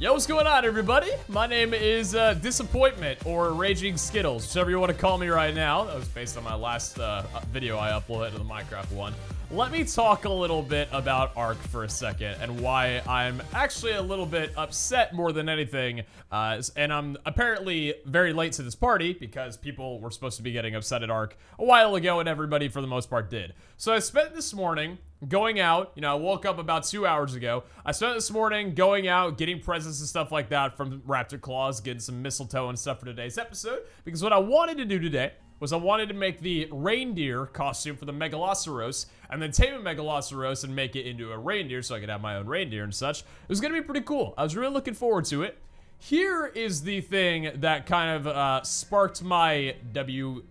Yo, what's going on, everybody? My name is Disappointment, or Raging Skittles, whichever you want to call me right now. That was based on my last video I uploaded to the Minecraft one. Let me talk a little bit about Ark for a second, and why I'm actually a little bit upset more than anything. And I'm apparently very late to this party, because people were supposed to be getting upset at Ark a while ago, and everybody, for the most part, did. So I spent this morning going out. I woke up about 2 hours ago. I spent this morning going out, getting presents and stuff like that from Raptor Claws, getting some mistletoe and stuff for today's episode, because what I wanted to do today was I wanted to make the reindeer costume for the Megaloceros, and then tame a Megaloceros and make it into a reindeer so I could have my own reindeer and such. It was gonna be pretty cool. I was really looking forward to it. Here is the thing that kind of sparked my WUT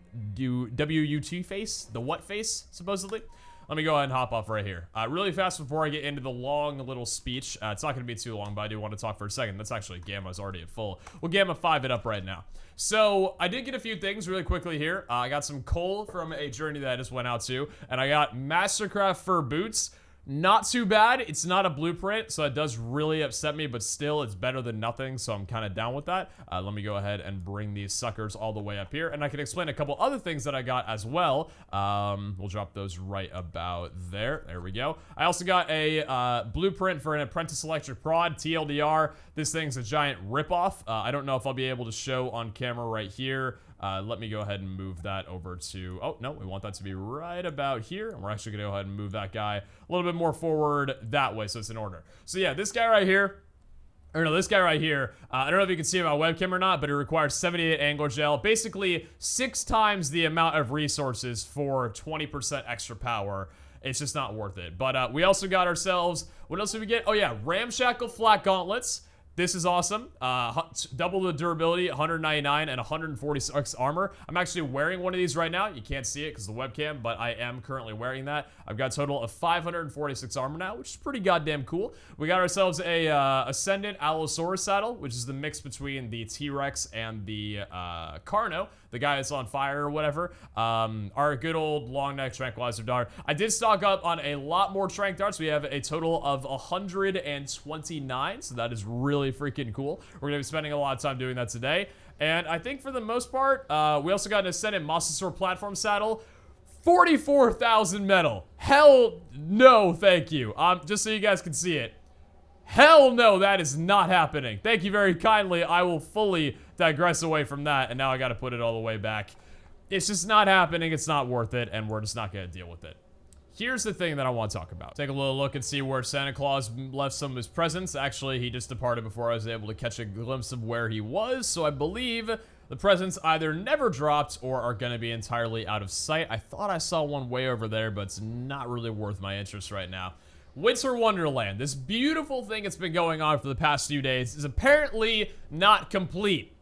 face, the what face, supposedly. Let me go ahead and hop off right here. Really fast before I get into the long little speech. It's not going to be too long, but I do want to talk for a second. That's actually Gamma's already at full. We'll Gamma 5 it up right now. So, I did get a few things really quickly here. I got some coal from a journey that I just went out to, and I got Mastercraft fur boots. Not too bad. It's not a blueprint, so it does really upset me, but still, it's better than nothing, so I'm kind of down with that. Let me go ahead and bring these suckers all the way up here, and I can explain a couple other things that I got as well. We'll drop those right about there. There we go. I also got a blueprint for an Apprentice Electric Prod, TLDR. This thing's a giant ripoff. I don't know if I'll be able to show on camera right here. Let me go ahead and move that over to, oh, no, we want that to be right about here, and we're actually gonna go ahead and move that guy a little bit more forward that way, so it's in order. So yeah, this guy right here, or no, this guy right here, I don't know if you can see him on webcam or not, but it requires 78 angler gel, basically 6 times the amount of resources for 20% extra power. It's just not worth it. But we also got ourselves, what else did we get? Oh yeah, ramshackle flat gauntlets. This is awesome. Double the durability, 199 and 146 armor. I'm actually wearing one of these right now. You can't see it because of the webcam, but I am currently wearing that. I've got a total of 546 armor now, which is pretty goddamn cool. We got ourselves a Ascendant Allosaurus saddle, which is the mix between the T-Rex and the Carno, the guy that's on fire or whatever. Our good old long neck tranquilizer dart. I did stock up on a lot more tranq darts. We have a total of 129, so that is really freaking cool. We're gonna be spending a lot of time doing that today. And I think for the most part, we also got an Ascendant Mosasaur platform saddle. 44,000 metal. Hell no, thank you. Just so you guys can see it. Hell no, that is not happening. Thank you very kindly. I will fully digress away from that, and now I gotta put it all the way back. It's just not happening. It's not worth it, and we're just not gonna deal with it. Here's the thing that I want to talk about. Take a little look and see where Santa Claus left some of his presents. Actually, he just departed before I was able to catch a glimpse of where he was, so I believe the presents either never dropped or are going to be entirely out of sight. I thought I saw one way over there, but it's not really worth my interest right now. Winter Wonderland, this beautiful thing that's been going on for the past few days, is apparently not complete.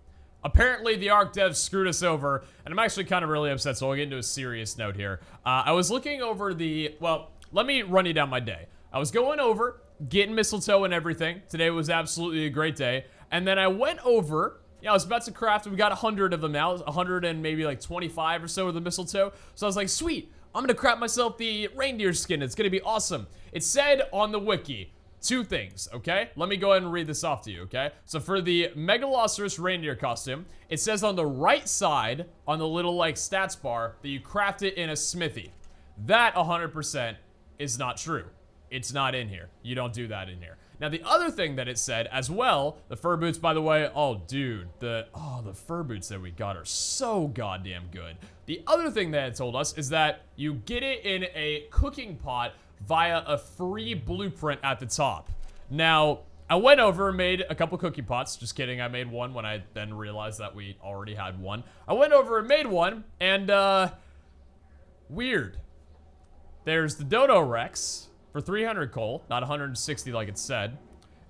Apparently, the Ark devs screwed us over, and I'm actually kind of really upset, so I'll get into a serious note here. I was looking over well, let me run you down my day. I was going over, getting mistletoe and everything. Today was absolutely a great day. And then I went over, I was about to craft, we got 100 of them now, 100 and maybe like 25 or so of the mistletoe. So I was like, sweet, I'm gonna craft myself the reindeer skin. It's gonna be awesome. It said on the wiki, 2 things, okay? Let me go ahead and read this off to you, okay? So for the Megaloceros reindeer costume, it says on the right side, on the little, like, stats bar, that you craft it in a smithy. That 100% is not true. It's not in here. You don't do that in here. Now, the other thing that it said as well, the fur boots, by the way, oh, dude, the fur boots that we got are so goddamn good. The other thing that it told us is that you get it in a cooking pot via a free blueprint at the top. Now, I went over and made a couple cookie pots. Just kidding, I made one when I then realized that we already had one. I went over and made one, and, weird. There's the Dodo Rex for 300 coal, not 160 like it said,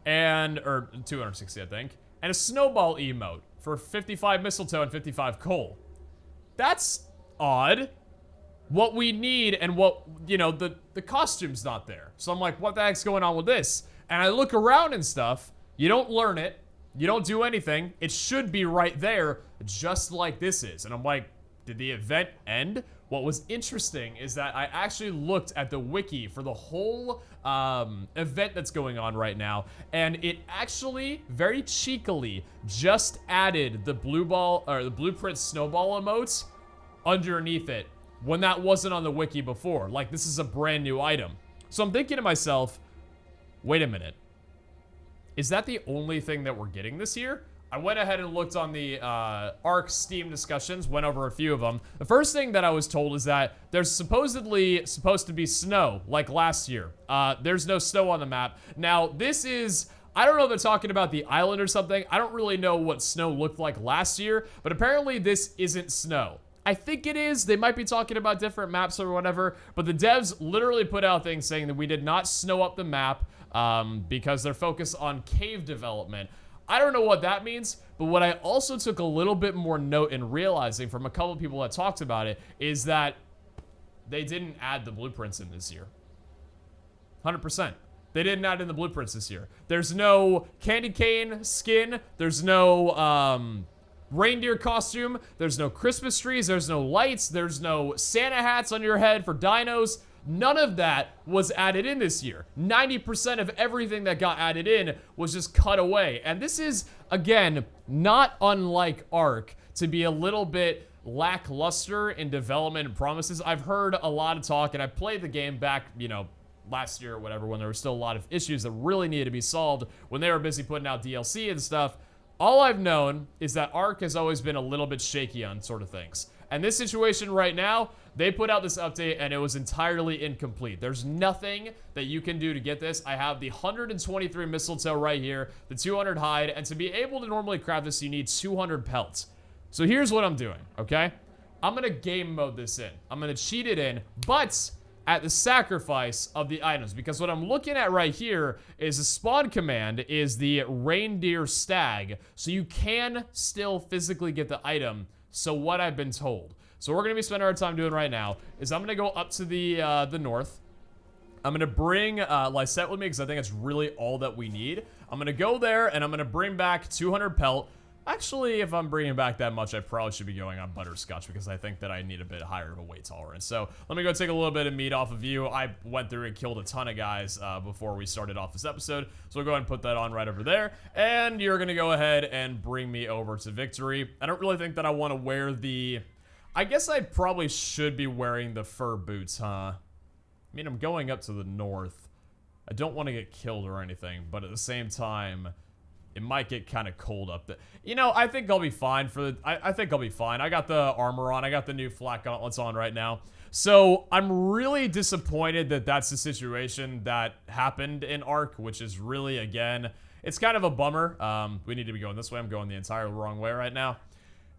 or 260, I think, and a snowball emote for 55 mistletoe and 55 coal. That's odd. What we need and what, the costume's not there. So I'm like, what the heck's going on with this? And I look around and stuff. You don't learn it. You don't do anything. It should be right there, just like this is. And I'm like, did the event end? What was interesting is that I actually looked at the wiki for the whole event that's going on right now, and it actually very cheekily just added the the blueprint snowball emotes underneath it when that wasn't on the wiki before. Like, this is a brand new item. So I'm thinking to myself, wait a minute. Is that the only thing that we're getting this year? I went ahead and looked on the ARC Steam discussions, went over a few of them. The first thing that I was told is that there's supposedly supposed to be snow, like last year. There's no snow on the map. Now, this is, I don't know if they're talking about the island or something. I don't really know what snow looked like last year, but apparently this isn't snow. I think it is. They might be talking about different maps or whatever, but the devs literally put out things saying that we did not snow up the map because they're focused on cave development. I don't know what that means, but what I also took a little bit more note in realizing from a couple of people that talked about it is that they didn't add the blueprints in this year. 100%. They didn't add in the blueprints this year. There's no candy cane skin. There's no reindeer costume. There's no Christmas trees. There's no lights. There's no Santa hats on your head for dinos. None of that was added in this year. 90% of everything that got added in was just cut away. And this is, again, not unlike ARC to be a little bit lackluster in development and promises. I've heard a lot of talk, and I played the game back, you know, last year or whatever, when there were still a lot of issues that really needed to be solved when they were busy putting out DLC and stuff. All I've known is that ARC has always been a little bit shaky on sort of things. And this situation right now, they put out this update and it was entirely incomplete. There's nothing that you can do to get this. I have the 123 mistletoe right here, the 200 hide, and to be able to normally craft this, you need 200 pelts. So here's what I'm doing, okay? I'm gonna game mode this in. I'm gonna cheat it in, but at the sacrifice of the items, because what I'm looking at right here is the spawn command is the reindeer stag, so you can still physically get the item. So what I've been told. So what we're gonna be spending our time doing right now is I'm gonna go up to the north. I'm gonna bring Lysette with me because I think it's really all that we need. I'm gonna go there and I'm gonna bring back 200 pelt. Actually, if I'm bringing back that much, I probably should be going on butterscotch because I think that I need a bit higher of a weight tolerance. So let me go take a little bit of meat off of you. I went through and killed a ton of guys before we started off this episode. So we'll go ahead and put that on right over there. And you're going to go ahead and bring me over to victory. I don't really think that I want to wear the... I guess I probably should be wearing the fur boots, huh? I mean, I'm going up to the north. I don't want to get killed or anything, but at the same time... it might get kind of cold up there. You know, I think I'll be fine for the... I think I'll be fine. I got the armor on. I got the new flat gauntlets on right now. So, I'm really disappointed that that's the situation that happened in ARC, which is really, again, it's kind of a bummer. We need to be going this way. I'm going the entire wrong way right now.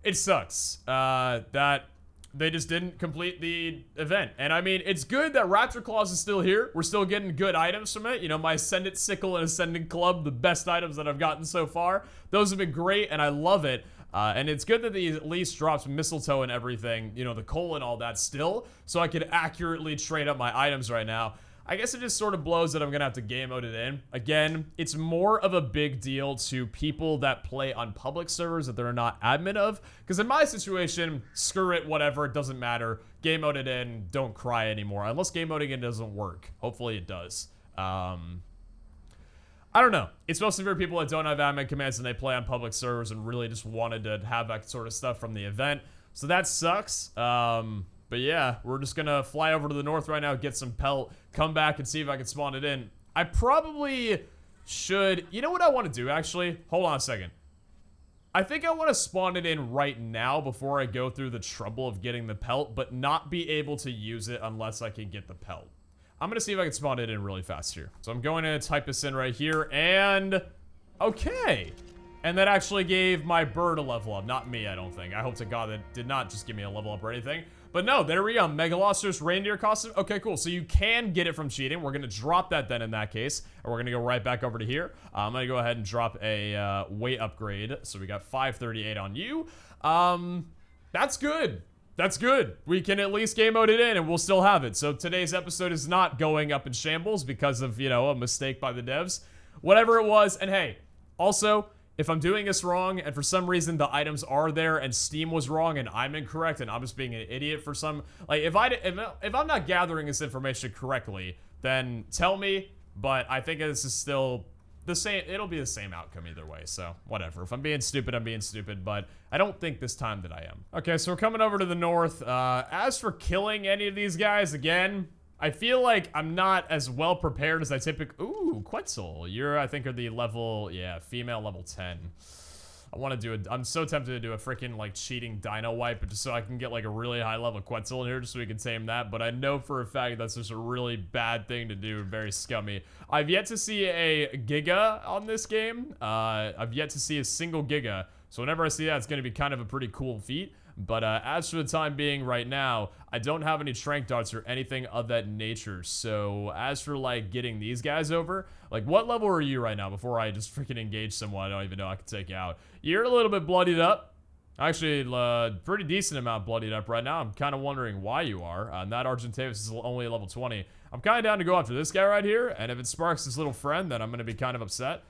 It sucks that they just didn't complete the event. And I mean, it's good that Raptor Claws is still here. We're still getting good items from it. You know, my Ascendant Sickle and Ascendant Club, the best items that I've gotten so far. Those have been great, and I love it. And it's good that they at least drops mistletoe and everything, you know, the coal and all that still, so I could accurately trade up my items right now. I guess it just sort of blows that I'm going to have to game mode it in. Again, it's more of a big deal to people that play on public servers that they're not admin of. Because in my situation, screw it, whatever, it doesn't matter. Game mode it in, don't cry anymore. Unless game moding it doesn't work. Hopefully it does. I don't know. It's mostly for people that don't have admin commands and they play on public servers and really just wanted to have that sort of stuff from the event. So that sucks. But yeah, we're just gonna fly over to the north right now, get some pelt, come back and see if I can spawn it in. I probably should... you know what I want to do, actually? Hold on a second. I think I want to spawn it in right now before I go through the trouble of getting the pelt, but not be able to use it unless I can get the pelt. I'm gonna see if I can spawn it in really fast here. So I'm going to type this in right here, and... okay. And that actually gave my bird a level up. Not me, I don't think. I hope to God that did not just give me a level up or anything. But no, there we go. Megalosaurus reindeer costume. Okay, cool. So you can get it from cheating. We're going to drop that then in that case. And we're going to go right back over to here. I'm going to go ahead and drop a weight upgrade. So we got 538 on you. That's good. That's good. We can at least game mode it in and we'll still have it. So today's episode is not going up in shambles because of, you know, a mistake by the devs. Whatever it was. And hey, also... if I'm doing this wrong and for some reason the items are there and Steam was wrong and I'm incorrect and I'm just being an idiot for some, like, if I'm not gathering this information correctly, then tell me, but I think this is still the same. It'll be the same outcome either way, so whatever. If I'm being stupid, I'm being stupid, but I don't think this time that I am. Okay, so we're coming over to the north. As for killing any of these guys, again, I feel like I'm not as well prepared as I typically. Ooh, Quetzal. You're, I think, are the level, yeah, female level 10. I want to do it. I'm so tempted to do a freaking, like, cheating dino wipe just so I can get, like, a really high level Quetzal in here just so we can tame that. But I know for a fact that's just a really bad thing to do. Very scummy. I've yet to see a Giga on this game. I've yet to see a single Giga. So whenever I see that, it's going to be kind of a pretty cool feat. But as for the time being right now, I don't have any trank darts or anything of that nature. So as for, like, getting these guys over, like, what level are you right now before I just freaking engage someone I don't even know I can take out? You're a little bit bloodied up. Actually, pretty decent amount bloodied up right now. I'm kind of wondering why you are. That Argentavis is only level 20. I'm kind of down to go after this guy right here. And if it sparks his little friend, then I'm going to be kind of upset.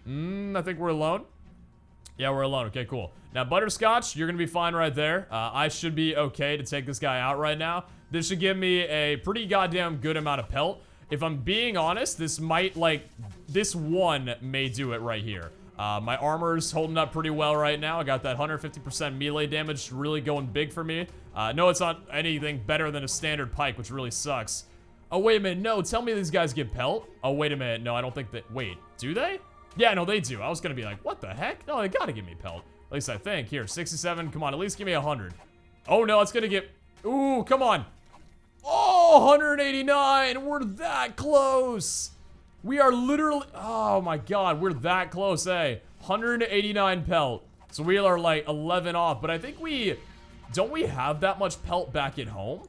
I think we're alone. Yeah, we're alone. Okay, cool. Now, Butterscotch, you're going to be fine right there. I should be okay to take this guy out right now. This should give me a pretty goddamn good amount of pelt. If I'm being honest, this might, like, this one may do it right here. My armor's holding up pretty well right now. I got that 150% melee damage really going big for me. No, it's not anything better than a standard pike, which really sucks. Oh, wait a minute. No, tell me these guys get pelt. Oh, wait a minute. No, I don't think that. Wait, do they? Yeah, no, they do. I was going to be like, what the heck? No, they got to give me pelt. At least I think. Here, 67. Come on, at least give me 100. Oh, no, it's going to get... Ooh, come on. Oh, 189. We're that close. We are literally... Oh, my God. We're that close, eh? 189 pelt. So we are, like, 11 off. But I think we... Don't we have that much pelt back at home?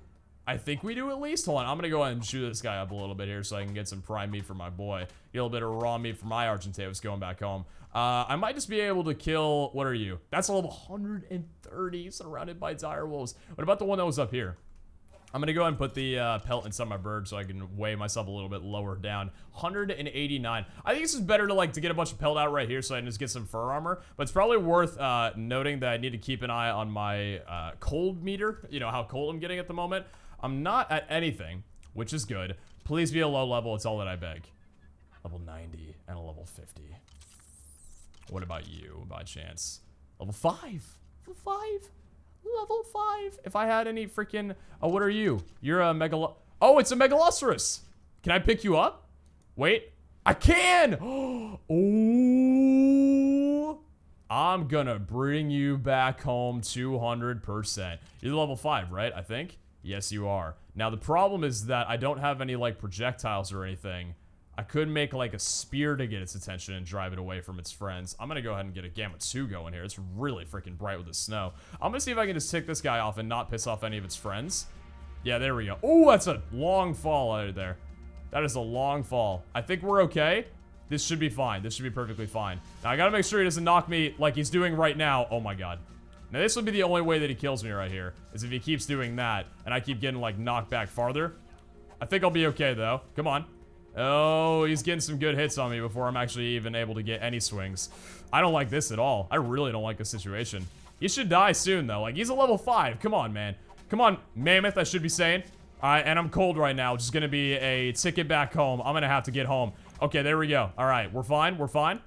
I think we do at least. Hold on, I'm gonna go ahead and shoot this guy up a little bit here so I can get some prime meat for my boy. Get a little bit of raw meat for my Argentavis going back home. I might just be able to kill, what are you? That's a level 130, surrounded by dire wolves. What about the one that was up here? I'm gonna go ahead and put the pelt inside my bird so I can weigh myself a little bit lower down. 189. I think this is better to, like, to get a bunch of pelt out right here so I can just get some fur armor. But it's probably worth noting that I need to keep an eye on my cold meter. You know, how cold I'm getting at the moment. I'm not at anything, which is good. Please be a low level. It's all that I beg. Level 90 and a level 50. What about you, by chance? Level 5. Level 5. Level 5. If I had any freaking... Oh, what are you? You're a megalo... Oh, it's a megalosaurus. Can I pick you up? Wait. I can! Oh! I'm gonna bring you back home 200%. You're level 5, right? I think? Yes, you are. Now, the problem is that I don't have any, like, projectiles or anything. I could make, like, a spear to get its attention and drive it away from its friends. I'm gonna go ahead and get a Gamma 2 going here. It's really freaking bright with the snow. I'm gonna see if I can just tick this guy off and not piss off any of its friends. Yeah, there we go. Oh, that's a long fall out of there. That is a long fall. I think we're okay. This should be fine. This should be perfectly fine. Now, I gotta make sure he doesn't knock me like he's doing right now. Oh, my God. Now, this would be the only way that he kills me right here, is if he keeps doing that, and I keep getting, like, knocked back farther. I think I'll be okay, though. Come on. Oh, he's getting some good hits on me before I'm actually even able to get any swings. I don't like this at all. I really don't like this situation. He should die soon, though. Like, he's a level 5. Come on, man. Come on, Mammoth, I should be saying. And I'm cold right now, which is going to be a ticket back home. I'm going to have to get home. Okay, there we go. All right, we're fine. We're fine.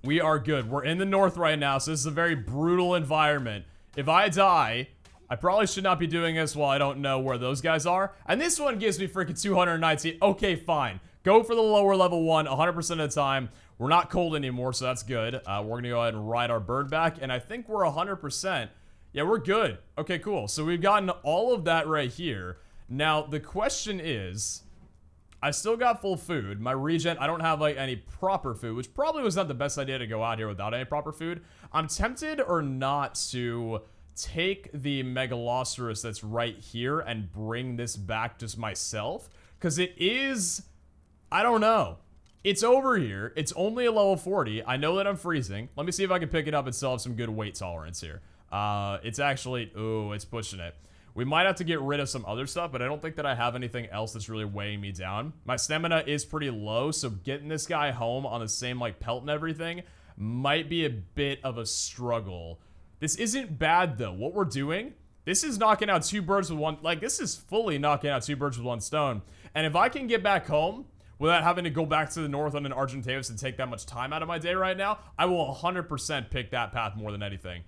We are good. We're in the north right now, so this is a very brutal environment. If I die, I probably should not be doing this while I don't know where those guys are. And this one gives me freaking 219. Okay, fine. Go for the lower level one 100% of the time. We're not cold anymore, so that's good. We're going to go ahead and ride our bird back, and I think we're 100%. Yeah, we're good. Okay, cool. So we've gotten all of that right here. Now, the question is... I still got full food. My regen, I don't have, like, any proper food, which probably was not the best idea to go out here without any proper food. I'm tempted or not to take the Megalosaurus that's right here and bring this back just myself, because it is, I don't know. It's over here. It's only a level 40. I know that I'm freezing. Let me see if I can pick it up and still have some good weight tolerance here. It's actually, ooh, it's pushing it. We might have to get rid of some other stuff, but I don't think that I have anything else that's really weighing me down. My stamina is pretty low, so getting this guy home on the same, like, pelt and everything might be a bit of a struggle. This isn't bad, though. What we're doing, this is knocking out 2 birds with one, like, this is fully knocking out 2 birds with 1 stone. And if I can get back home without having to go back to the north on an Argentavis and take that much time out of my day right now, I will 100% pick that path more than anything.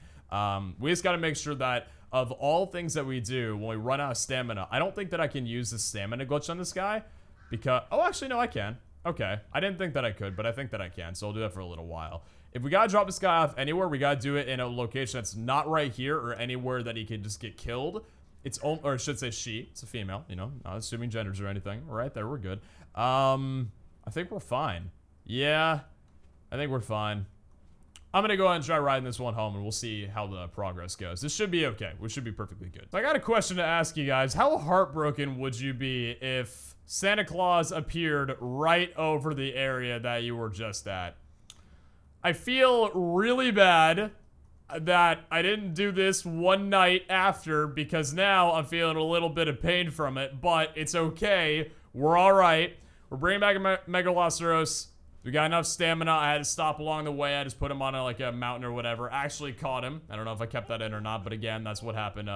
We just got to make sure that of all things that we do, when we run out of stamina, I don't think that I can use the stamina glitch on this guy because, oh, actually, no, I can. Okay, I didn't think that I could, but I think that I can, so I'll do that for a little while. If we gotta drop this guy off anywhere, we gotta do it in a location that's not right here or anywhere that he can just get killed. It's, or I should say she, it's a female, you know, not assuming genders or anything. Right there, we're good. I think we're fine. Yeah, I think we're fine. I'm gonna go ahead and try riding this one home and we'll see how the progress goes. This should be okay. We should be perfectly good. So I got a question to ask you guys. How heartbroken would you be if Santa Claus appeared right over the area that you were just at? I feel really bad that I didn't do this one night after because now I'm feeling a little bit of pain from it, but it's okay. We're all right. We're bringing back a Megaloceros. We got enough stamina. I had to stop along the way. I just put him on like a mountain or whatever. I actually caught him. I don't know if I kept that in or not, but again, that's what happened.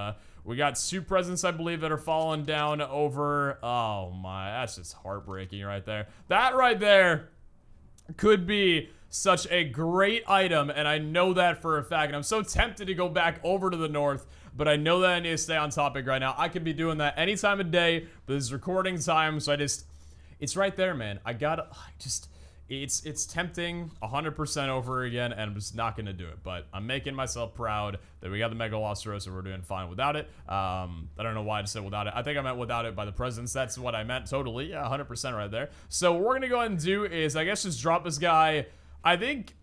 We got 2 presents, I believe, that are falling down over. Oh my, that's just heartbreaking right there. That right there could be such a great item, and I know that for a fact. And I'm so tempted to go back over to the north, but I know that I need to stay on topic right now. I could be doing that any time of day, but this is recording time, so it's right there, man. It's tempting 100% over again, and I'm just not going to do it. But I'm making myself proud that we got the Megaloceros and we're doing fine without it. I don't know why I just said without it. I think I meant without it by the presents. That's what I meant totally. Yeah, 100% right there. So what we're going to go ahead and do is, I guess, just drop this guy. I think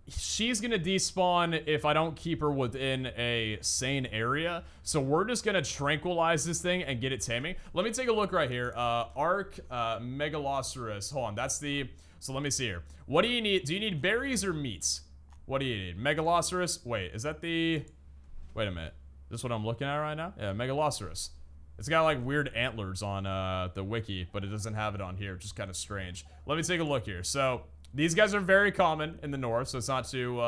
she's going to despawn if I don't keep her within a sane area. So we're just going to tranquilize this thing and get it taming. Let me take a look right here. Megaloceros. Hold on. That's the... So let me see here. What do you need? Do you need berries or meats? What do you need? Megaloceros? Wait, is that the... Wait a minute. Is this what I'm looking at right now? Yeah, Megaloceros. It's got like weird antlers on the wiki, but it doesn't have it on here, which is kind of strange. Let me take a look here. So these guys are very common in the north, so it's not too,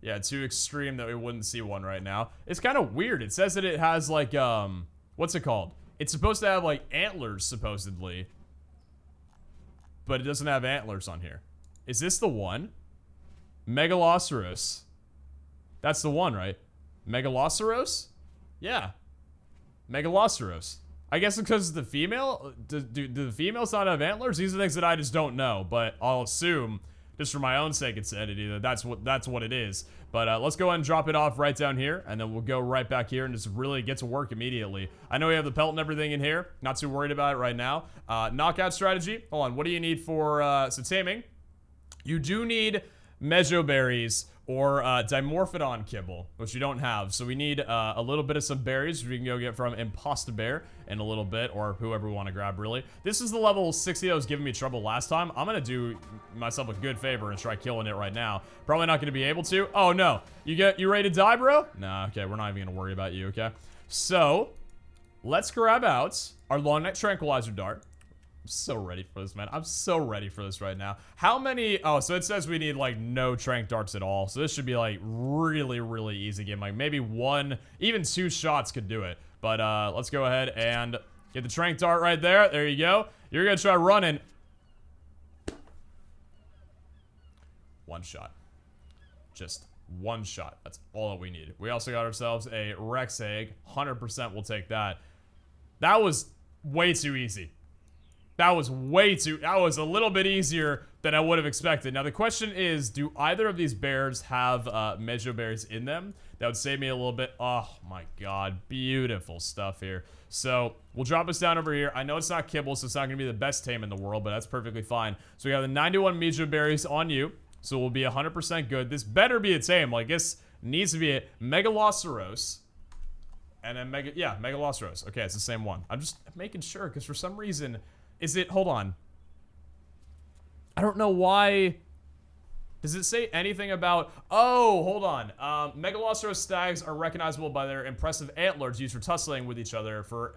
yeah, too extreme that we wouldn't see one right now. It's kind of weird. It says that it has like, what's it called? It's supposed to have like antlers, supposedly. But it doesn't have antlers on here. Is this the one? Megaloceros. That's the one, right? Megaloceros? Yeah. Megaloceros. I guess because the female... Do the females not have antlers? These are things that I just don't know. But I'll assume, just for my own sake and sanity, that that's what it is. But let's go ahead and drop it off right down here. And then we'll go right back here and just really get to work immediately. I know we have the pelt and everything in here. Not too worried about it right now. Knockout strategy. Hold on. What do you need for... so taming. You do need mejoberries or dimorphodon kibble, which you don't have. So we need a little bit of some berries, which we can go get from Imposta Bear in a little bit, or whoever we want to grab, really. This is the level 60 that was giving me trouble last time. I'm going to do myself a good favor and try killing it right now. Probably not going to be able to. Oh, no. You ready to die, bro? Nah, okay. We're not even going to worry about you, okay? So, let's grab out our long neck tranquilizer dart. I'm so ready for this, man. I'm so ready for this right now. How many... Oh, so it says we need, like, no trank darts at all. So this should be, like, really, really easy game. Like, maybe 1, even 2 shots could do it. But, let's go ahead and get the trank dart right there. There you go. You're gonna try running. 1 shot. Just 1 shot. That's all that we need. We also got ourselves a Rex egg. 100% we'll take that. That was way too easy. That was a little bit easier than I would have expected. Now, the question is, do either of these bears have mejo berries in them? That would save me a little bit. Oh, my God. Beautiful stuff here. So, we'll drop this down over here. I know it's not kibble, so it's not going to be the best tame in the world, but that's perfectly fine. So, we have the 91 mejo berries on you. So, we'll be 100% good. This better be a tame. Like, this needs to be a Megaloceros. And then Megaloceros. Okay, it's the same one. I'm just making sure, because for some reason... Is it... Hold on. I don't know why... Does it say anything about... Oh, hold on. Megaloceros stags are recognizable by their impressive antlers used for tussling with each other for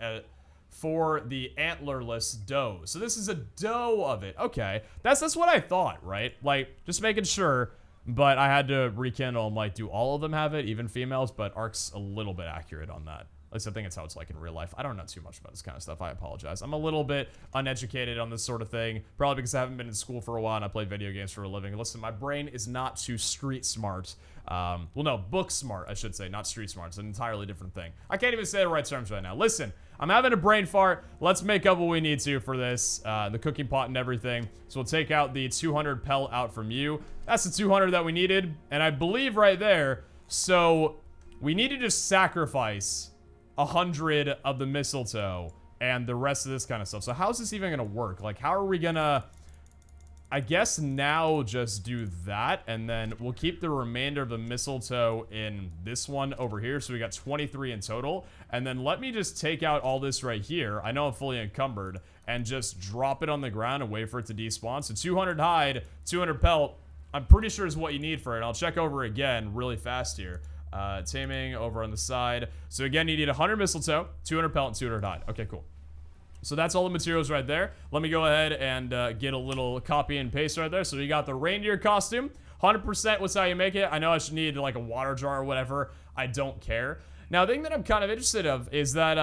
the antlerless doe. So this is a doe of it. Okay. That's what I thought, right? Like, just making sure. but I had to rekindle and like, do all of them have it, even females? But Ark's a little bit accurate on that. At least I think it's how it's like in real life. I don't know too much about this kind of stuff. I apologize. I'm a little bit uneducated on this sort of thing. Probably because I haven't been in school for a while and I play video games for a living. Listen, my brain is not too street smart. Well, no, book smart, I should say, not street smart. It's an entirely different thing. I can't even say the right terms right now. Listen, I'm having a brain fart. Let's make up what we need to for this, the cooking pot and everything. So we'll take out the 200 pelt out from you. That's the 200 that we needed, and I believe right there. So we need to just sacrifice 100 of the mistletoe and the rest of this kind of stuff. So how's this even gonna work? Like, how are we gonna, I guess now just do that, and then we'll keep the remainder of the mistletoe in this one over here. So we got 23 in total, and then let me just take out all this right here. I know I'm fully encumbered, and just drop it on the ground and wait for it to despawn. So 200 hide, 200 pelt, I'm pretty sure is what you need for it. I'll check over again really fast here. Taming over on the side. So again, you need 100 mistletoe, 200 pelt, and 200 hide. Okay, cool. So that's all the materials right there. Let me go ahead and get a little copy and paste right there. So we got the reindeer costume. 100% was how you make it. I know I should need like a water jar or whatever. I don't care. Now, the thing that I'm kind of interested of is that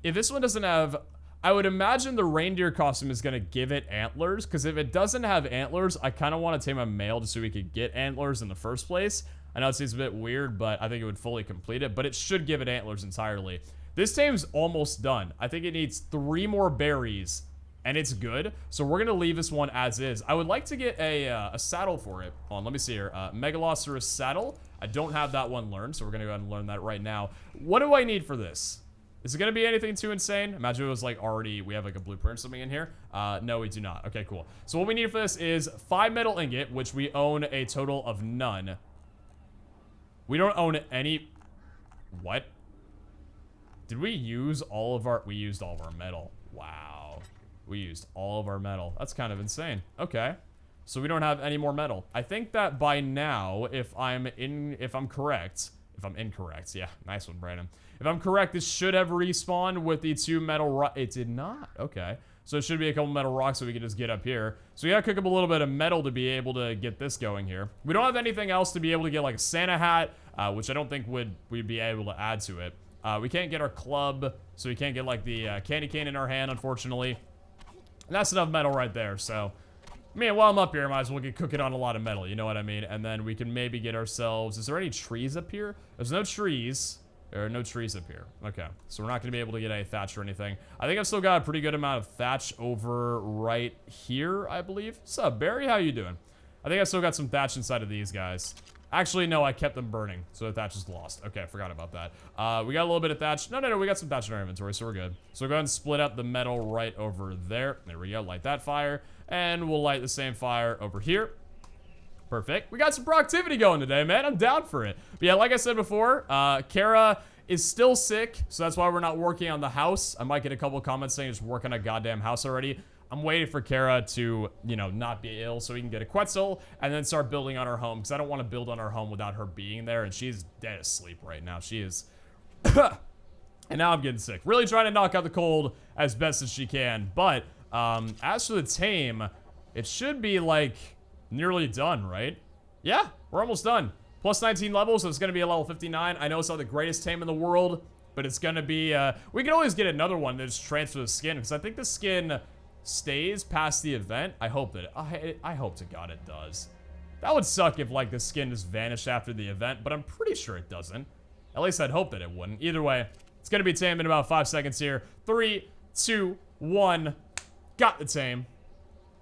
if this one doesn't have, I would imagine the reindeer costume is going to give it antlers. Because if it doesn't have antlers, I kind of want to tame a male just so we could get antlers in the first place. I know it seems a bit weird, but I think it would fully complete it. But it should give it antlers entirely. This tame's almost done. I think it needs 3 more berries, and it's good. So we're going to leave this one as is. I would like to get a saddle for it. Hold on, let me see here. Megalosaurus saddle. I don't have that one learned, so we're going to go ahead and learn that right now. What do I need for this? Is it going to be anything too insane? Imagine it was like already, we have like a blueprint or something in here. No, we do not. Okay, cool. So what we need for this is 5 metal ingot, which we own a total of none. We don't own any... What? Did we use all of our... We used all of our metal. Wow. We used all of our metal. That's kind of insane. Okay. So we don't have any more metal. I think that by now, if I'm correct... If I'm incorrect. Yeah, nice one, Brandon. If I'm correct, this should have respawned with the 2 metal rocks. It did not. Okay. So it should be a couple metal rocks so we can just get up here. So we gotta cook up a little bit of metal to be able to get this going here. We don't have anything else to be able to get like a Santa hat, which I don't think we'd be able to add to it. We can't get our club, so we can't get like the candy cane in our hand, unfortunately. And that's enough metal right there, so... I mean, while I'm up here, I might as well get cooking on a lot of metal, you know what I mean? And then we can maybe get ourselves... Is there any trees up here? There's no trees. There are no trees up here. Okay, so we're not going to be able to get any thatch or anything. I think I've still got a pretty good amount of thatch over right here, I believe. What's up, Barry? How you doing? I think I still got some thatch inside of these guys. Actually, no, I kept them burning, so the thatch is lost. Okay, I forgot about that. We got a little bit of thatch. No, we got some thatch in our inventory, so we're good. So we'll go ahead and split up the metal right over there. There we go, light that fire. And we'll light the same fire over here. Perfect. We got some productivity going today, man. I'm down for it. But yeah, like I said before, Kara is still sick, so that's why we're not working on the house. I might get a couple of comments saying just work on a goddamn house already. I'm waiting for Kara to, you know, not be ill so we can get a Quetzal and then start building on our home, because I don't want to build on our home without her being there, and she's dead asleep right now. She is... And now I'm getting sick. Really trying to knock out the cold as best as she can, but as for the tame, it should be, like, nearly done, right? Yeah, we're almost done. Plus 19 levels, so it's going to be a level 59. I know it's not the greatest tame in the world, but it's going to be... we can always get another one that just transfer the skin, because I think the skin... stays past the event. I hope that I hope to God it does. That would suck if like the skin just vanished after the event, but I'm pretty sure it doesn't. At least I'd hope that it wouldn't. Either way, it's gonna be tamed in about 5 seconds here. 3, 2, 1. Got the tame.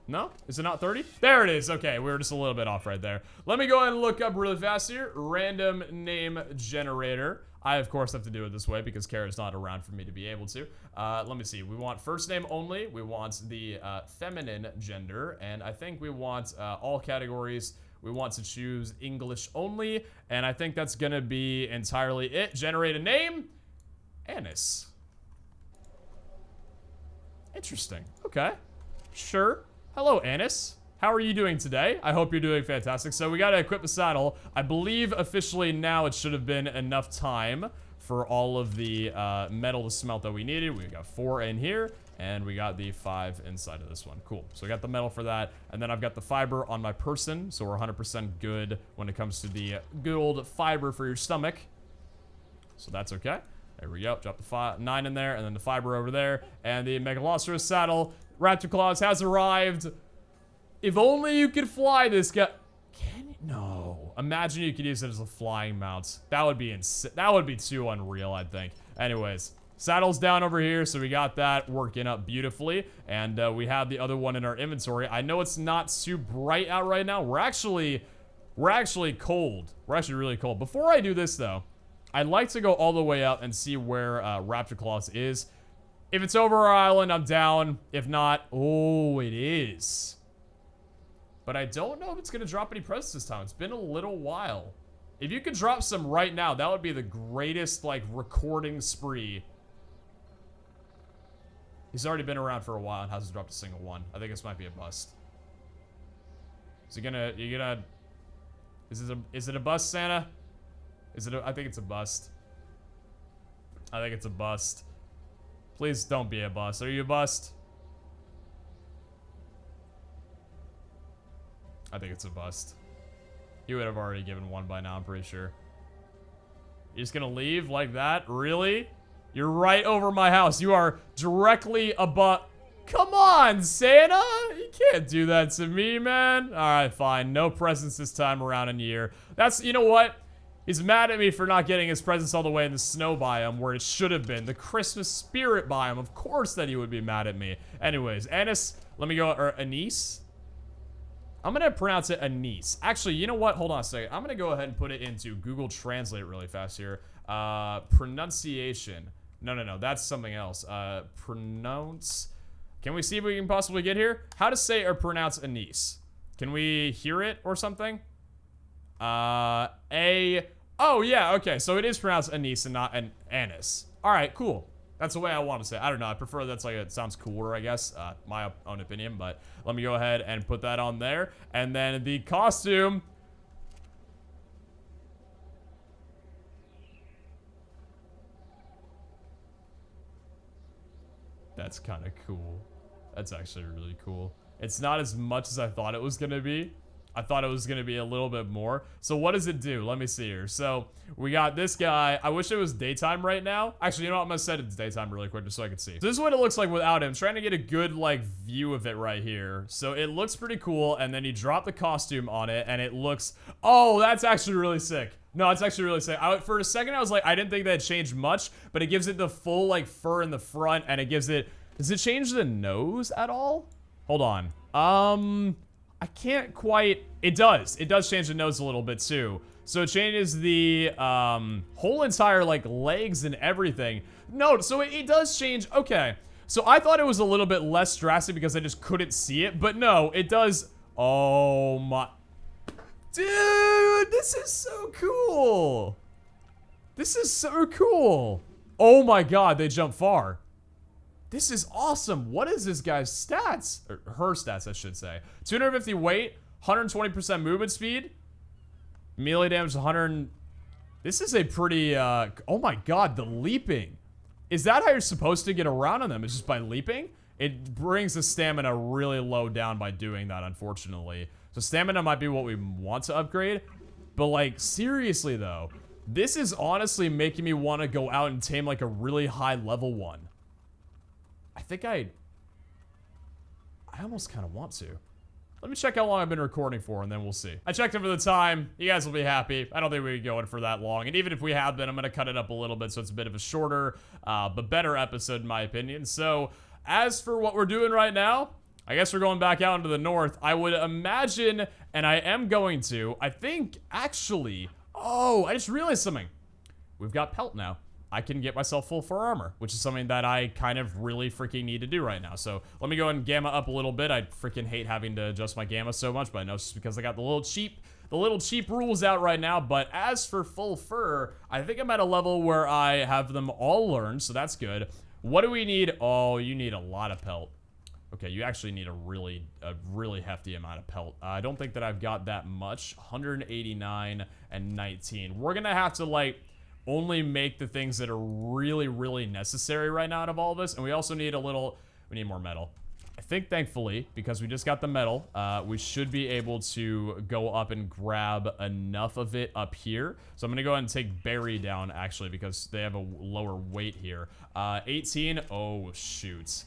No? Is it not 30? There it is. Okay, we were just a little bit off right there. Let me go ahead and look up really fast here. Random name generator. I, of course, have to do it this way because Kara's not around for me to be able to. Let me see. We want first name only. We want the feminine gender. And I think we want all categories. We want to choose English only. And I think that's going to be entirely it. Generate a name. Anis. Interesting. Okay. Sure. Hello, Anis. How are you doing today? I hope you're doing fantastic. So we got to equip the saddle. I believe officially now it should have been enough time for all of the metal to smelt that we needed. We got 4 in here And we got the 5 inside of this one. Cool. So I got the metal for that. And then I've got the fiber on my person. So we're 100% good when it comes to the good old fiber for your stomach. So that's okay. There we go. Drop the 9 in there. And then the fiber over there. And the Megalosaurus saddle. Raptor Claws has arrived. If only you could fly this guy. Can you? No. Imagine you could use it as a flying mount. That would be insane. That would be too unreal, I think. Anyways. Saddle's down over here, so we got that working up beautifully. And we have the other one in our inventory. I know it's not too bright out right now. We're actually cold. We're actually really cold. Before I do this, though, I'd like to go all the way up and see where Raptor Claws is. If it's over our island, I'm down. If not, oh, it is. But I don't know if it's going to drop any presents this time. It's been a little while. If you could drop some right now, that would be the greatest, like, recording spree. He's already been around for a while and hasn't dropped a single one. I think this might be a bust. Is he gonna, is it a bust, Santa? I think it's a bust. I think it's a bust. Please don't be a bust. Are you a bust? I think it's a bust. He would have already given one by now, I'm pretty sure. You're just gonna leave like that? Really? You're right over my house. You are directly above. Come on, Santa. You can't do that to me, man. All right, fine. No presents this time around in year. That's, you know what? He's mad at me for not getting his presents all the way in the snow biome where it should have been. The Christmas spirit biome. Of course that he would be mad at me. Anyways, Anis, let me go, or Anise? I'm going to pronounce it Anise. Actually, you know what? Hold on a second. I'm going to go ahead and put it into Google Translate really fast here. Pronunciation. No. That's something else. Pronounce. Can we see if we can possibly get here? How to say or pronounce Anise. Can we hear it or something? Oh, yeah. Okay. So it is pronounced Anise and not an Anis. All right. Cool. That's the way I want to say it. I don't know. I prefer that's like, it sounds cooler, I guess. My own opinion. But let me go ahead and put that on there. And then the costume. That's kind of cool. That's actually really cool. It's not as much as I thought it was going to be. I thought it was going to be a little bit more. So what does it do? Let me see here. So we got this guy. I wish it was daytime right now. Actually, you know what? I'm going to set it to daytime really quick just so I can see. So this is what it looks like without him. I'm trying to get a good like view of it right here. So it looks pretty cool. And then you drop the costume on it and it looks, oh, that's actually really sick. No, it's actually really sick. For a second, I was like, I didn't think that changed much, but it gives it the full like fur in the front and it gives it, does it change the nose at all? Hold on. I can't quite, it does change the nose a little bit too. So it changes the whole entire like legs and everything. No, so it does change. Okay. So I thought it was a little bit less drastic because I just couldn't see it, but no, it does. Oh my, dude, this is so cool. This is so cool. Oh my God, they jump far. This is awesome. What is this guy's stats? Or her stats, I should say. 250 weight, 120% movement speed, melee damage 100. This is a pretty, oh my God, the leaping. Is that how you're supposed to get around on them? It's just by leaping? It brings the stamina really low down by doing that, unfortunately. So stamina might be what we want to upgrade. But like, seriously though, this is honestly making me want to go out and tame like a really high level one. I think I almost kind of want to. Let me check how long I've been recording for, and then we'll see. I checked over the time. You guys will be happy. I don't think we can go in for that long. And even if we have been, I'm going to cut it up a little bit so it's a bit of a shorter, but better episode, in my opinion. So, as for what we're doing right now, I guess we're going back out into the north. I would imagine, and I am going to, I think, actually, oh, I just realized something. We've got pelt now. I can get myself full fur armor, which is something that I kind of really freaking need to do right now. So let me go and gamma up a little bit. I freaking hate having to adjust my gamma so much, but I know it's just because I got the little cheap rules out right now. But as for full fur, I think I'm at a level where I have them all learned, so that's good. What do we need? Oh, you need a lot of pelt. Okay, you actually need a really hefty amount of pelt. I don't think that I've got that much. 189 and 19. We're gonna have to like only make the things that are really necessary right now out of all of this. And we also need a little We need more metal. I think, thankfully, because we just got the metal, we should be able to go up and grab enough of it up here. So I'm going to go ahead and take berry down, actually, because they have a lower weight here. 18. Oh, shoot.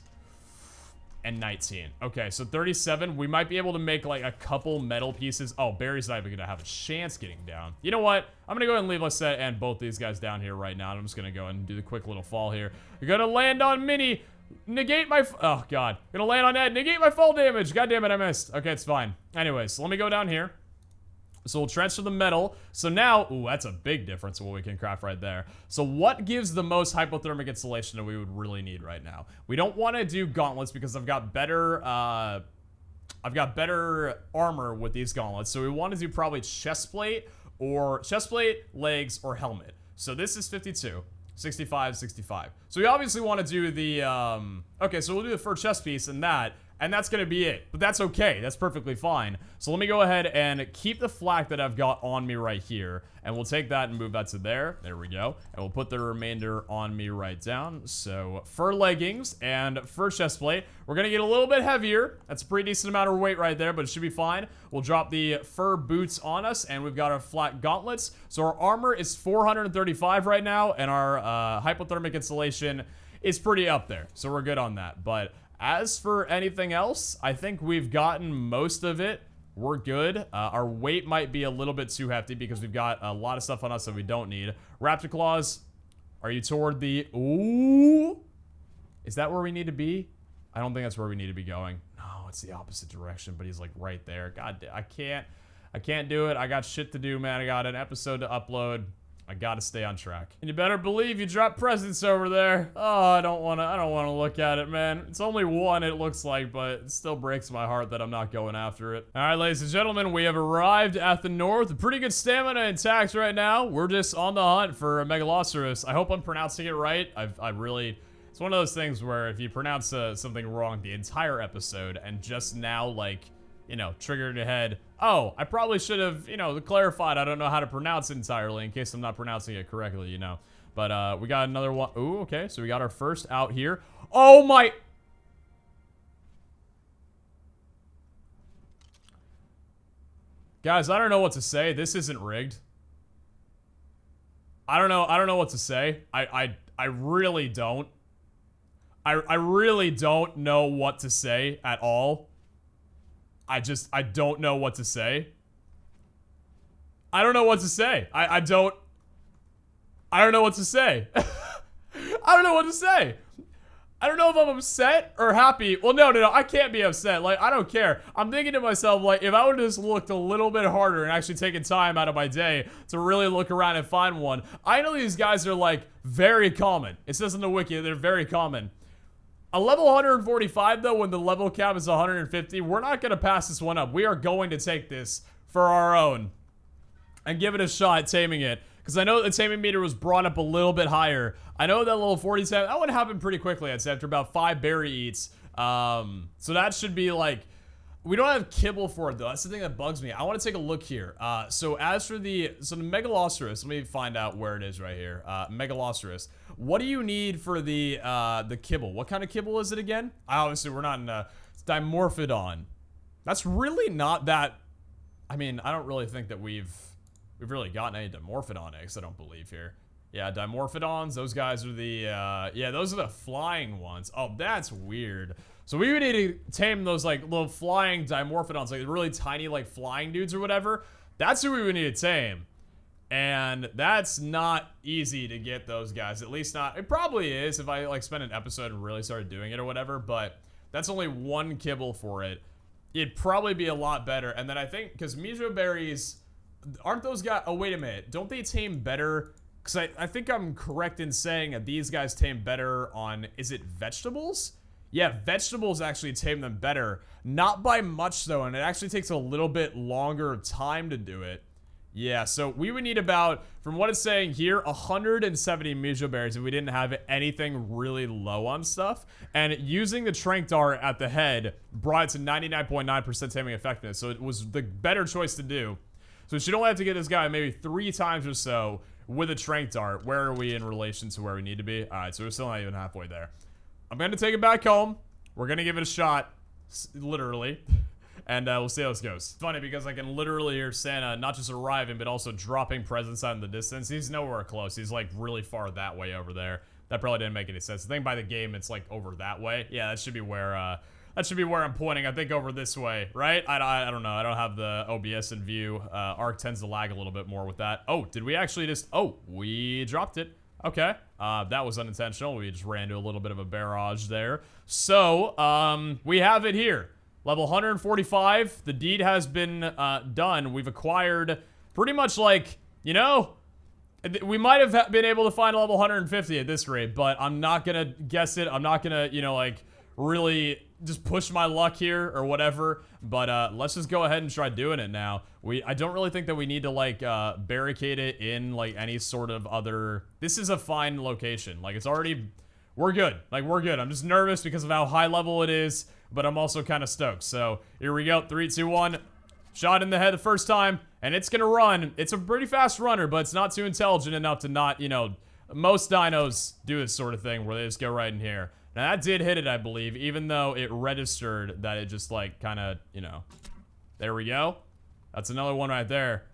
And 19. Okay, so 37. We might be able to make, like, a couple metal pieces. Oh, berry's not even going to have a chance getting down. You know what? I'm going to go ahead and leave Lisette and both these guys down here right now. And I'm just going to go and do the quick little fall here. You're going to land on Minnie. Negate my... Oh, God. Gonna land on Ed. Negate my fall damage. God damn it, I missed. Okay, it's fine. Anyways, so let me go down here. So we'll transfer the metal. So now... Ooh, that's a big difference in what we can craft right there. So what gives the most hypothermic insulation that we would really need right now? We don't want to do gauntlets because I've got better... I've got better armor with these gauntlets. So we want to do probably chest plate, legs, or helmet. So this is 52. 65, 65. So we obviously want to do the, okay, so we'll do the fur chest piece and that's gonna be it. But that's okay, that's perfectly fine. So let me go ahead and keep the flak that I've got on me right here, and we'll take that and move that to there. There we go. And we'll put the remainder on me right down. So fur leggings and fur chest plate. We're gonna get a little bit heavier. That's a pretty decent amount of weight right there, but it should be fine. We'll drop the fur boots on us, and we've got our flat gauntlets. So our armor is 435 right now, and our hypothermic insulation is pretty up there. So we're good on that. But as for anything else, I think we've gotten most of it. We're good. Our weight might be a little bit too hefty because we've got a lot of stuff on us that we don't need. Raptor claws, are you toward the... Ooh! Is that where we need to be? I don't think that's where we need to be going. No, it's the opposite direction, but he's like right there. God, I can't do it. I got shit to do, man. I got an episode to upload. I gotta stay on track. And you better believe you dropped presents over there. Oh, I don't wanna look at it, man. It's only one, it looks like, but it still breaks my heart that I'm not going after it. All right, ladies and gentlemen, we have arrived at the north. Pretty good stamina intact right now. We're just on the hunt for a Megalosaurus. I hope I'm pronouncing it right. I really... It's one of those things where if you pronounce something wrong the entire episode and just now, like, you know, triggered ahead. Oh, I probably should have, you know, clarified. I don't know how to pronounce it entirely in case I'm not pronouncing it correctly, you know. But we got another one. Ooh, okay. So we got our first out here. Oh my... Guys, I don't know what to say. This isn't rigged. I don't know what to say. I really don't. I really don't know what to say at all. I don't know what to say. I don't know what to say. I don't know what to say. I don't know what to say. I don't know if I'm upset or happy. Well, no, I can't be upset. Like, I don't care. I'm thinking to myself, like, if I would have just looked a little bit harder and actually taken time out of my day to really look around and find one. I know these guys are, like, very common. It says in the wiki, they're very common. A level 145, though, when the level cap is 150, we're not going to pass this one up. We are going to take this for our own and give it a shot taming it. Because I know the taming meter was brought up a little bit higher. I know that level 47, that one happened pretty quickly, I'd say, after about 5 berry eats. So that should be, like... We don't have kibble for it, though. That's the thing that bugs me. I want to take a look here. So as for the Megalosaurus, let me find out where it is right here. Megalosaurus. What do you need for the kibble? What kind of kibble is it again? Obviously, we're not in it's Dimorphodon. That's really not that... I mean, I don't really think that we've really gotten any Dimorphodon eggs, I don't believe here. Yeah, Dimorphodons, those guys are the... yeah, those are the flying ones. Oh, that's weird. So we would need to tame those, like, little flying Dimorphodons, like, really tiny, like, flying dudes or whatever. That's who we would need to tame. And that's not easy to get those guys. At least not... It probably is if I, like, spent an episode and really started doing it or whatever, but that's only one kibble for it. It'd probably be a lot better. And then I think... Because Mijo berries... Aren't those guys... Oh, wait a minute. Don't they tame better... Because I think I'm correct in saying that these guys tame better on... Is it vegetables? Yeah, vegetables actually tame them better. Not by much, though, and it actually takes a little bit longer time to do it. Yeah, so we would need about, from what it's saying here, 170 Mijo berries if we didn't have anything really low on stuff. And using the Trank Dart at the head brought it to 99.9% taming effectiveness, so it was the better choice to do. So we should only have to get this guy maybe 3 times or so with a Trank Dart. Where are we in relation to where we need to be? Alright, so we're still not even halfway there. I'm going to take it back home. We're gonna give it a shot, literally. And we'll see how this goes. It's funny because I can literally hear Santa not just arriving, but also dropping presents out in the distance. He's nowhere close. He's like really far that way over there. That probably didn't make any sense. I think by the game, it's like over that way. Yeah, that should be where I'm pointing. I think over this way, right? I don't know. I don't have the OBS in view. Arc tends to lag a little bit more with that. Oh, did we actually just... Oh, we dropped it. Okay. That was unintentional. We just ran into a little bit of a barrage there. So, we have it here. Level 145, the deed has been done. We've acquired pretty much like, you know, we might have been able to find level 150 at this rate, but I'm not gonna guess it. I'm not gonna, you know, like really just push my luck here or whatever. But let's just go ahead and try doing it now. I don't really think that we need to like barricade it in like any sort of other. This is a fine location. Like it's already, we're good. Like we're good. I'm just nervous because of how high level it is. But I'm also kind of stoked. So here we go. 3, 2, 1. Shot in the head the first time. And it's going to run. It's a pretty fast runner, but it's not too intelligent enough to not, you know, most dinos do this sort of thing where they just go right in here. Now that did hit it, I believe, even though it registered that it just like kind of, you know. There we go. That's another one right there.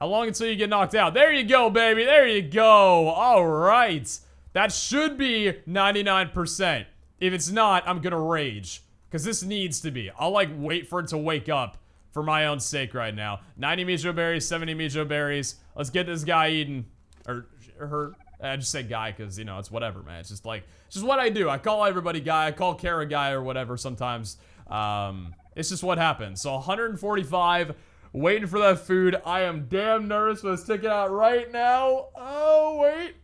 How long until you get knocked out? There you go, baby. There you go. All right. That should be 99%. If it's not, I'm going to rage. Because this needs to be. I'll, like, wait for it to wake up for my own sake right now. 90 Mijo berries, 70 Mijo berries. Let's get this guy eaten. Or her. I just say guy because, you know, it's whatever, man. It's just, like, it's just what I do. I call everybody guy. I call Kara guy or whatever sometimes. It's just what happens. So, 145. Waiting for that food. I am damn nervous for this ticket out right now. Oh, wait.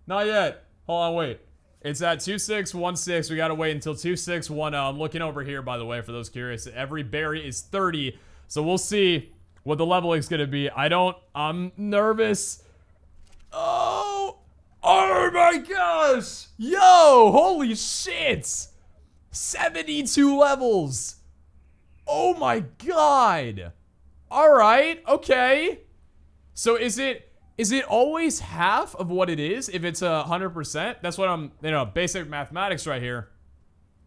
Not yet. Hold on, wait. It's at 2616. We gotta wait until 2610. I'm looking over here, by the way, for those curious. Every berry is 30. So we'll see what the leveling's gonna be. I'm nervous. Oh my gosh. Yo, holy shit. 72 levels. Oh my god. All right, okay. So is it always half of what it is if it's 100%? That's what I'm, you know, basic mathematics right here.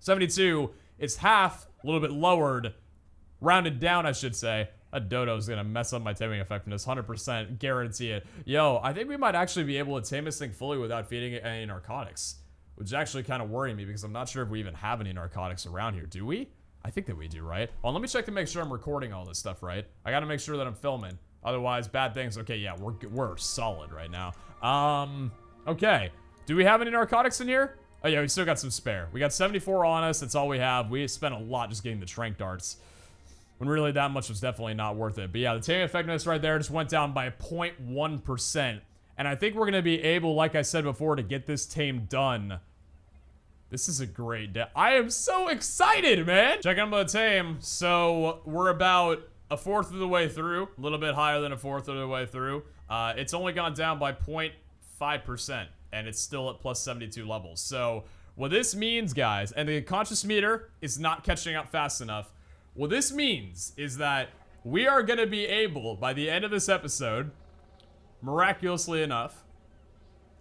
72, it's half, a little bit lowered, rounded down, I should say. A dodo's gonna mess up my taming effectiveness, 100%, guarantee it. Yo, I think we might actually be able to tame this thing fully without feeding it any narcotics, which is actually kind of worrying me because I'm not sure if we even have any narcotics around here. Do we? I think that we do, right? Well, let me check to make sure I'm recording all this stuff, right? I gotta make sure that I'm filming. Otherwise, bad things. Okay, yeah, we're solid right now. Okay. Do we have any narcotics in here? Oh, yeah, we still got some spare. We got 74 on us. That's all we have. We spent a lot just getting the trank darts. When really that much was definitely not worth it. But yeah, the taming effectiveness right there just went down by 0.1%. And I think we're going to be able, like I said before, to get this tame done. This is a great day. I am so excited, man. Checking out the tame. So we're about a fourth of the way through, a little bit higher than a fourth of the way through. It's only gone down by 0.5%, and it's still at plus 72 levels. So what this means, guys, and the conscious meter is not catching up fast enough. What this means is that we are going to be able, by the end of this episode, miraculously enough,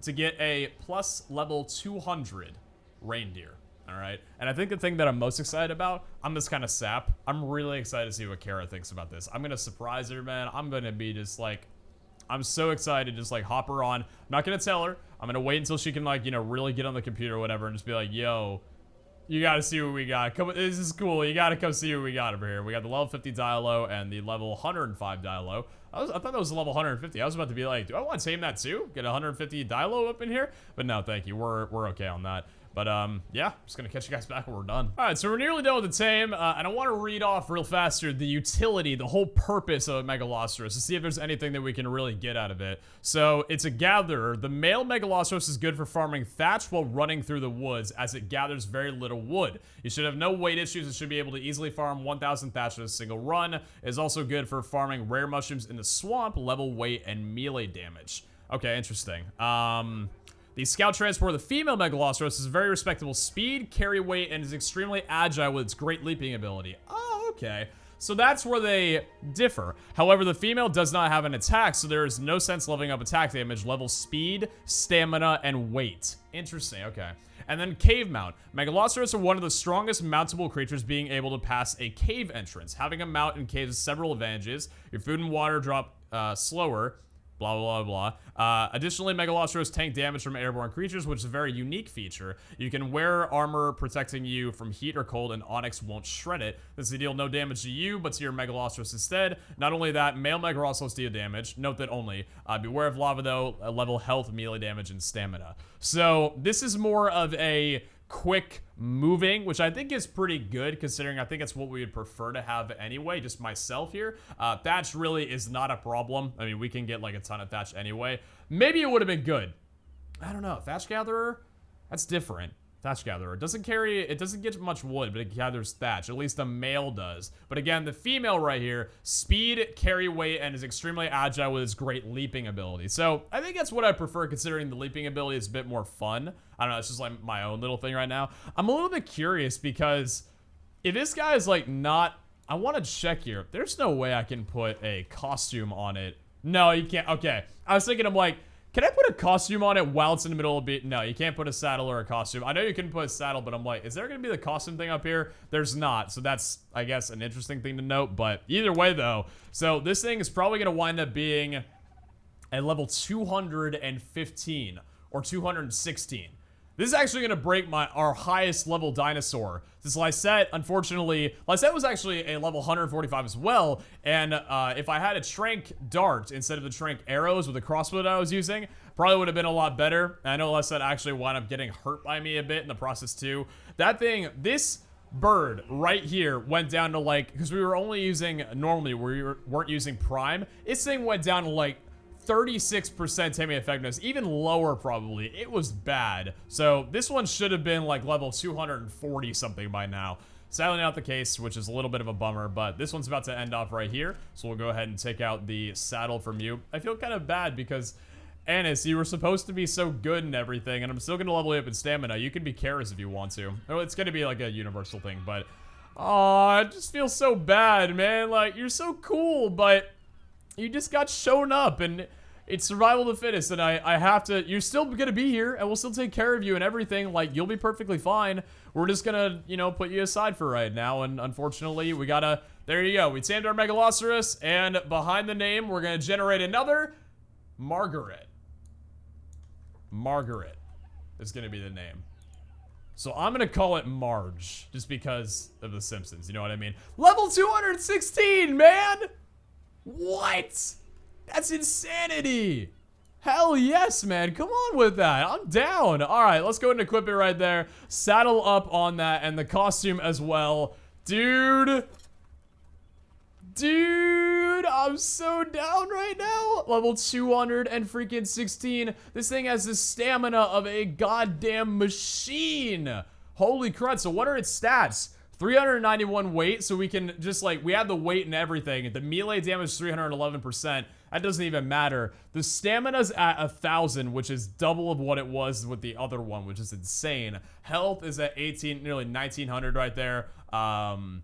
to get a plus level 200 reindeer. All right, and I think the thing that I'm most excited about, I'm this kind of sap. I'm really excited to see what Kara thinks about this. I'm gonna surprise her, man. I'm gonna be just like, I'm so excited to just like hop her on. I'm not gonna tell her. I'm gonna wait until she can like, you know, really get on the computer or whatever and just be like, yo, you gotta see what we got. Come, this is cool. You gotta come see what we got over here. We got the level 50 Dialo and the level 105 Dialo. I thought that was the level 150. I was about to be like, do I want to tame that too? Get 150 Dialo up in here? But no, thank you. We're okay on that. But, yeah, just gonna catch you guys back when we're done. All right, so we're nearly done with the tame, and I want to read off real fast here the utility, the whole purpose of a Megaloceros, to see if there's anything that we can really get out of it. So, it's a gatherer. The male Megaloceros is good for farming thatch while running through the woods, as it gathers very little wood. You should have no weight issues. It should be able to easily farm 1,000 thatch in a single run. It is also good for farming rare mushrooms in the swamp, level weight, and melee damage. Okay, interesting. The Scout Transport, the female Megaloceros, is very respectable speed, carry weight, and is extremely agile with its great leaping ability. Oh, okay. So that's where they differ. However, the female does not have an attack, so there is no sense leveling up attack damage, level speed, stamina, and weight. Interesting, okay. And then cave mount. Megaloceros are one of the strongest mountable creatures, being able to pass a cave entrance. Having a mount in caves has several advantages. Your food and water drop slower. Blah, blah, blah, blah. Additionally, Megaloceros tank damage from airborne creatures, which is a very unique feature. You can wear armor protecting you from heat or cold, and Onyx won't shred it. This will deal no damage to you, but to your Megaloceros instead. Not only that, male Megaloceros deal damage. Note that only. Beware of lava, though. Level health, melee damage, and stamina. So, this is more of a quick moving, which I think is pretty good, considering I think it's what we would prefer to have anyway, just myself here. Thatch really is not a problem. I mean, we can get like a ton of thatch anyway. Maybe it would have been good. I don't know. Thatch gatherer? That's different. Thatch gatherer doesn't carry, it doesn't get much wood, but it gathers thatch. At least the male does. But again, the female right here, speed, carry weight, and is extremely agile with its great leaping ability. So I think that's what I prefer, considering the leaping ability is a bit more fun. I don't know, it's just like my own little thing right now. I'm a little bit curious because if this guy is like not, I want to check here. There's no way I can put a costume on it. No, you can't. Okay. I was thinking, I'm like, can I put a costume on it while it's in the middle of it? No, you can't put a saddle or a costume. I know you can put a saddle, but I'm like, is there going to be the costume thing up here? There's not. So that's, I guess, an interesting thing to note. But either way, though, so this thing is probably going to wind up being at level 215 or 216. This is actually going to break our highest level dinosaur. This Lysette, unfortunately, Lysette was actually a level 145 as well. And if I had a Trank dart instead of the Trank arrows with the crossbow that I was using, probably would have been a lot better. And I know Lysette actually wound up getting hurt by me a bit in the process too. That thing, this bird right here went down to like, because we were only using, normally we weren't using prime. This thing went down to like 36% taming effectiveness, even lower probably. It was bad. So this one should have been like level 240 something by now. Sadly not the case, which is a little bit of a bummer, but this one's about to end off right here. So we'll go ahead and take out the saddle from you. I feel kind of bad because Anis, you were supposed to be so good and everything, and I'm still going to level you up in stamina. You can be Karis if you want to. Oh, it's going to be like a universal thing, but I just feel so bad, man. Like, you're so cool, but you just got shown up, and it's survival of the fittest, and I have to, you're still gonna be here, and we'll still take care of you and everything. Like, you'll be perfectly fine. We're just gonna, you know, put you aside for right now, and unfortunately, we gotta, there you go. We tamed our Megaloceros, and behind the name, we're gonna generate another Margaret. Margaret is gonna be the name. So I'm gonna call it Marge, just because of The Simpsons, you know what I mean? Level 216, man! What? That's insanity. Hell yes, man. Come on with that. I'm down. All right, let's go ahead and equip it right there. Saddle up on that and the costume as well. Dude. Dude, I'm so down right now. Level 216. This thing has the stamina of a goddamn machine. Holy crud. So what are its stats? 391 weight, so we can just like, we have the weight and everything. The melee damage is 311%. That doesn't even matter. The stamina's at 1,000, which is double of what it was with the other one, which is insane. Health is at 18, nearly 1,900 right there.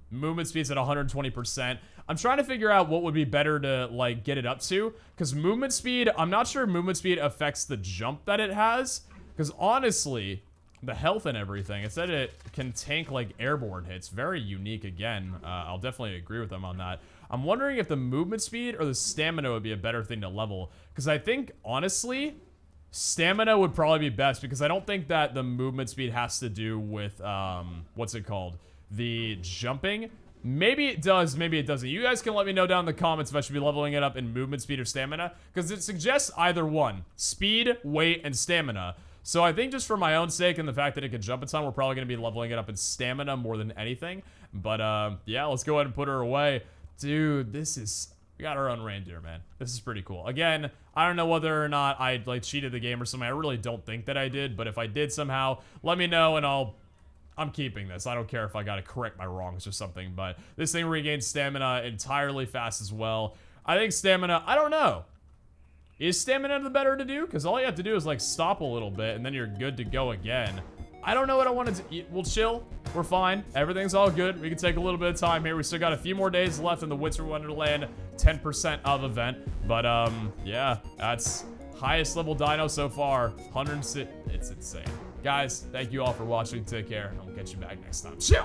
Movement speed's at 120%. I'm trying to figure out what would be better to like get it up to, because movement speed, I'm not sure movement speed affects the jump that it has, because honestly, the health and everything, it said it can tank like airborne hits. Very unique again. I'll definitely agree with them on that. I'm wondering if the movement speed or the stamina would be a better thing to level, because I think honestly stamina would probably be best, because I don't think that the movement speed has to do with what's it called, the jumping. Maybe it does, maybe it doesn't. You guys can let me know down in the comments if I should be leveling it up in movement speed or stamina, because it suggests either one: speed, weight, and stamina. So I think just for my own sake and the fact that it can jump a ton, we're probably going to be leveling it up in stamina more than anything. But yeah, let's go ahead and put her away. Dude, this is, we got our own reindeer, man. This is pretty cool. Again, I don't know whether or not I like cheated the game or something. I really don't think that I did, but if I did somehow, let me know and I'm keeping this. I don't care if I got to correct my wrongs or something, but this thing regains stamina entirely fast as well. I think stamina, I don't know. Is stamina the better to do? Because all you have to do is like stop a little bit and then you're good to go again. I don't know what I wanted to eat. We'll chill. We're fine. Everything's all good. We can take a little bit of time here. We still got a few more days left in the Winter Wonderland 10% of event. But yeah, that's highest level dino so far. 106. It's insane. Guys, thank you all for watching. Take care, and we'll catch you back next time. Ciao.